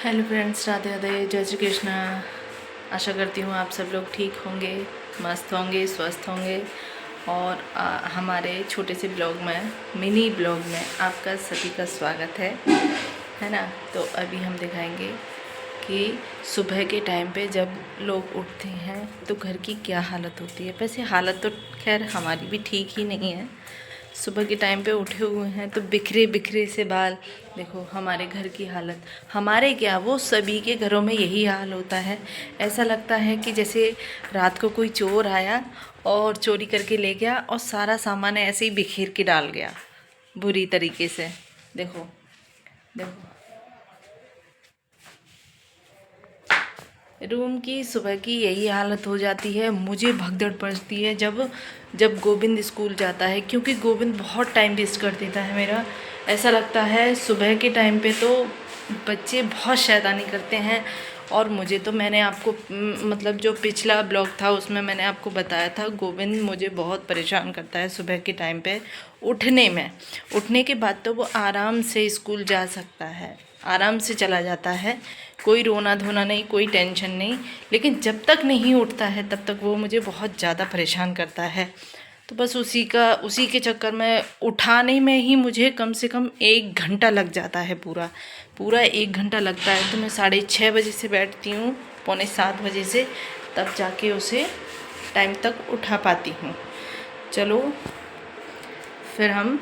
Hello friends, Radhe Radhe, जय श्री कृष्णा। आशा करती हूँ आप सब लोग ठीक होंगे, मस्त होंगे, स्वस्थ होंगे। और हमारे छोटे से ब्लॉग में, मिनी ब्लॉग में आपका सभी का स्वागत है ना। तो अभी हम दिखाएंगे कि सुबह के टाइम पे जब लोग उठते हैं तो घर की क्या हालत होती है। वैसे हालत तो खैर हमारी भी ठीक ही नहीं है। सुबह के टाइम पे उठे हुए हैं तो बिखरे बिखरे से बाल। देखो हमारे घर की हालत, हमारे क्या वो सभी के घरों में यही हाल होता है। ऐसा लगता है कि जैसे रात को कोई चोर आया और चोरी करके ले गया और सारा सामान ऐसे ही बिखेर के डाल गया बुरी तरीके से। देखो देखो रूम की सुबह की यही हालत हो जाती है। मुझे भगदड़ पड़ती है जब जब गोविंद स्कूल जाता है, क्योंकि गोविंद बहुत टाइम वेस्ट कर देता है मेरा। ऐसा लगता है सुबह के टाइम पे तो बच्चे बहुत शैतानी करते हैं। और मुझे तो मैंने आपको मतलब जो पिछला ब्लॉग था उसमें मैंने आपको बताया था, गोविंद मुझे बहुत परेशान करता है सुबह के टाइम पे उठने में। उठने के बाद तो वो आराम से स्कूल जा सकता है, आराम से चला जाता है, कोई रोना धोना नहीं, कोई टेंशन नहीं। लेकिन जब तक नहीं उठता है तब तक वो मुझे बहुत ज़्यादा परेशान करता है। तो बस उसी के चक्कर में उठाने में ही मुझे कम से कम 1 घंटा लग जाता है। पूरा पूरा 1 घंटा लगता है। तो मैं 6:30 बजे से बैठती हूँ, 6:45 बजे से, तब जाके उसे टाइम तक उठा पाती हूँ। चलो फिर हम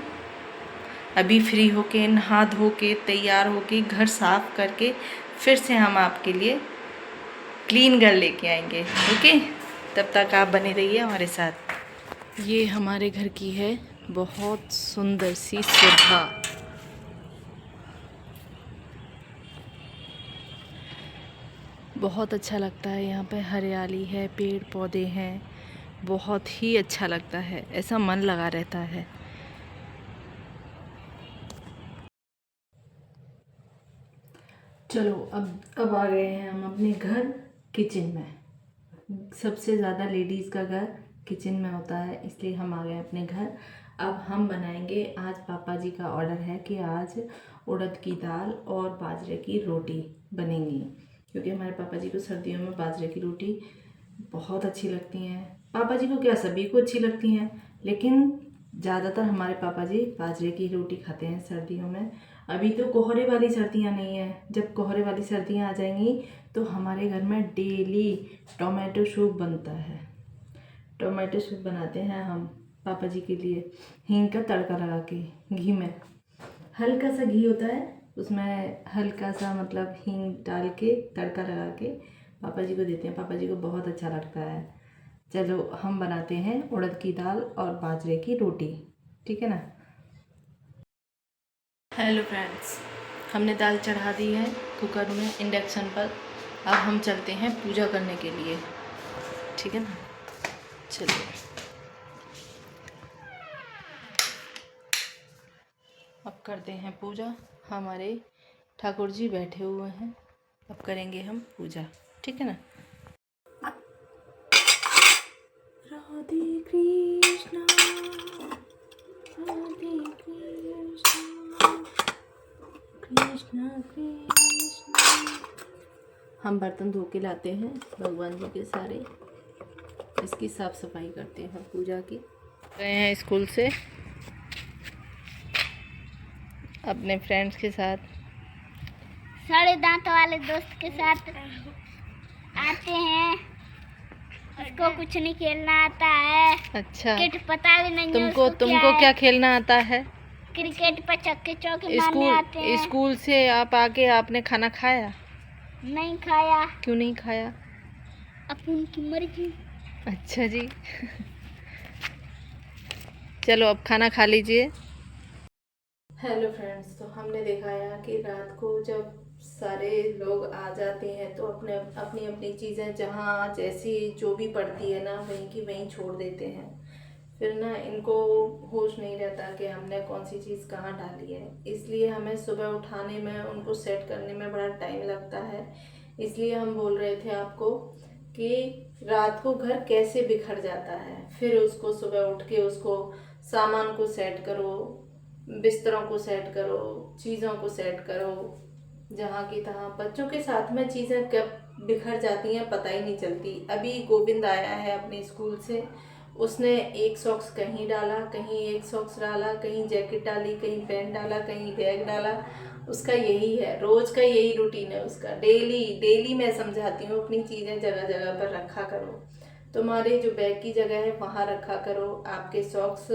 अभी फ्री होके, नहा धो के, तैयार होके, घर साफ करके फिर से हम आपके लिए क्लीन घर लेके आएंगे। ओके, तब तक आप बने रहिए हमारे साथ। ये हमारे घर की है बहुत सुंदर सी सुबह। बहुत अच्छा लगता है, यहाँ पे हरियाली है, पेड़ पौधे हैं, बहुत ही अच्छा लगता है, ऐसा मन लगा रहता है। चलो अब आ गए हैं हम अपने घर, किचन में। सबसे ज़्यादा लेडीज़ का घर किचन में होता है, इसलिए हम आ गए अपने घर। अब हम बनाएंगे, आज पापा जी का ऑर्डर है कि आज उड़द की दाल और बाजरे की रोटी बनेंगी, क्योंकि हमारे पापा जी को सर्दियों में बाजरे की रोटी बहुत अच्छी लगती हैं। पापा जी को क्या, सभी को अच्छी लगती हैं, लेकिन ज़्यादातर हमारे पापा जी बाजरे की रोटी खाते हैं सर्दियों में। अभी तो कोहरे वाली सर्दियाँ नहीं हैं, जब कोहरे वाली सर्दियाँ आ जाएंगी तो हमारे घर में डेली टोमेटो सूप बनता है। टोमेटो सूप बनाते हैं हम पापा जी के लिए, हींग का तड़का लगा के, घी में। हल्का सा घी होता है, उसमें हल्का सा मतलब हींग डाल के तड़का लगा के पापा जी को देते हैं। पापा जी को बहुत अच्छा लगता है। चलो हम बनाते हैं उड़द की दाल और बाजरे की रोटी, ठीक है ना। हेलो फ्रेंड्स, हमने दाल चढ़ा दी है कुकर में, इंडक्शन पर। अब हम चलते हैं पूजा करने के लिए, ठीक है ना। चलिए अब करते हैं पूजा। हमारे ठाकुर जी बैठे हुए हैं, अब करेंगे हम पूजा, ठीक है ना। राधे कृष्णा, राधे कृष्णा, कृष्णा कृष्णा। हम बर्तन धो के लाते हैं भगवान जी के सारे, इसकी साफ सफाई करते हैं पूजा की। गए हैं स्कूल से अपने फ्रेंड्स के साथ, सारे दांत वाले दोस्त के साथ आते हैं। उसको कुछ नहीं खेलना आता है। अच्छा, क्रिकेट पता भी नहीं है तुमको उसको तुमको क्या खेलना आता है? क्रिकेट पर चक्के चौके मारने आते हैं। स्कूल से आप आके आपने खाना खाया? नहीं खाया। क्यों नहीं खाया? अपन की मर्जी। अच्छा जी। चलो अब खाना खा लीजिए। हेलो फ्रेंड्स, तो हमने देखा है कि रात को जब सारे लोग आ जाते हैं तो अपने अपनी अपनी चीज़ें जहाँ जैसी जो भी पड़ती है ना, वहीं की वहीं छोड़ देते हैं। फिर ना इनको होश नहीं रहता कि हमने कौन सी चीज़ कहाँ डाली है, इसलिए हमें सुबह उठाने में, उनको सेट करने में बड़ा टाइम लगता है। इसलिए हम बोल रहे थे आपको कि रात को घर कैसे बिखर जाता है, फिर उसको सुबह उठ के उसको सामान को सेट करो, बिस्तरों को सेट करो, चीज़ों को सेट करो, जहाँ की तहाँ बच्चों के साथ में चीज़ें कब बिखर जाती हैं पता ही नहीं चलती। अभी गोविंद आया है अपने स्कूल से, उसने एक सॉक्स कहीं डाला, कहीं एक सॉक्स डाला, कहीं जैकेट डाली, कहीं पैंट डाला, कहीं बैग डाला। उसका यही है, रोज़ का यही रूटीन है उसका। डेली डेली मैं समझाती हूँ अपनी चीज़ें जगह जगह पर रखा करो, तुम्हारे जो बैग की जगह है वहाँ रखा करो, आपके सॉक्स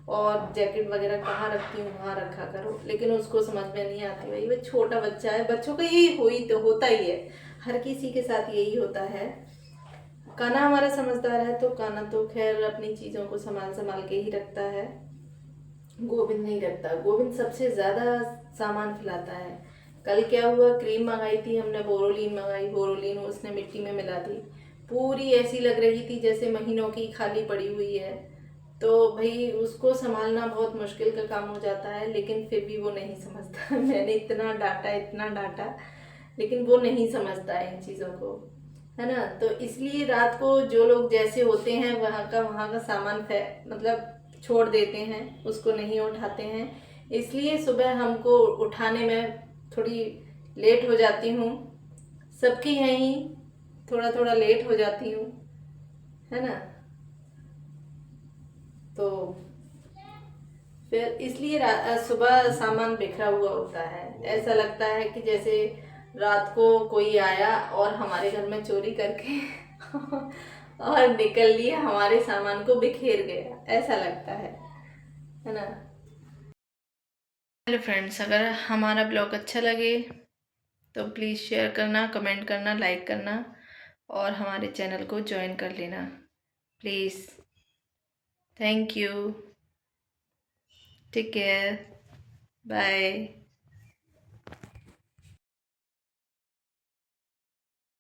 और जैकेट वगैरह कहाँ रखती हूँ वहाँ रखा करो। लेकिन उसको समझ में नहीं आती, भाई वो छोटा बच्चा है, बच्चों का यही होता ही है, हर किसी के साथ यही होता है। कान्हा हमारा समझदार है तो कान्हा तो खैर अपनी चीज़ों को संभाल संभाल के ही रखता है। गोविंद नहीं रखता, गोविंद सबसे ज़्यादा सामान फैलाता है। कल क्या हुआ, क्रीम मंगाई थी हमने, बोरोलीन मंगाई, बोरोलीन उसने मिट्टी में मिला दी, पूरी ऐसी लग रही थी जैसे महीनों की खाली पड़ी हुई है। तो भाई उसको संभालना बहुत मुश्किल का काम हो जाता है, लेकिन फिर भी वो नहीं समझता मैंने इतना डांटा, लेकिन वो नहीं समझता है इन चीज़ों को, है ना। तो इसलिए रात को जो लोग जैसे होते हैं वहाँ का सामान मतलब छोड़ देते हैं, उसको नहीं उठाते हैं। इसलिए सुबह हमको उठाने में थोड़ी लेट हो जाती हूँ, सबके यहीं थोड़ा थोड़ा लेट हो जाती हूँ, है ना। तो फिर इसलिए सुबह सामान बिखरा हुआ होता है, ऐसा लगता है कि जैसे रात को कोई आया और हमारे घर में चोरी करके और निकल लिया, हमारे सामान को बिखेर गया, ऐसा लगता है ना। हेलो फ्रेंड्स, अगर हमारा ब्लॉग अच्छा लगे तो प्लीज़ शेयर करना, कमेंट करना, लाइक करना और हमारे चैनल को ज्वाइन कर लेना please. Thank you, take care, bye.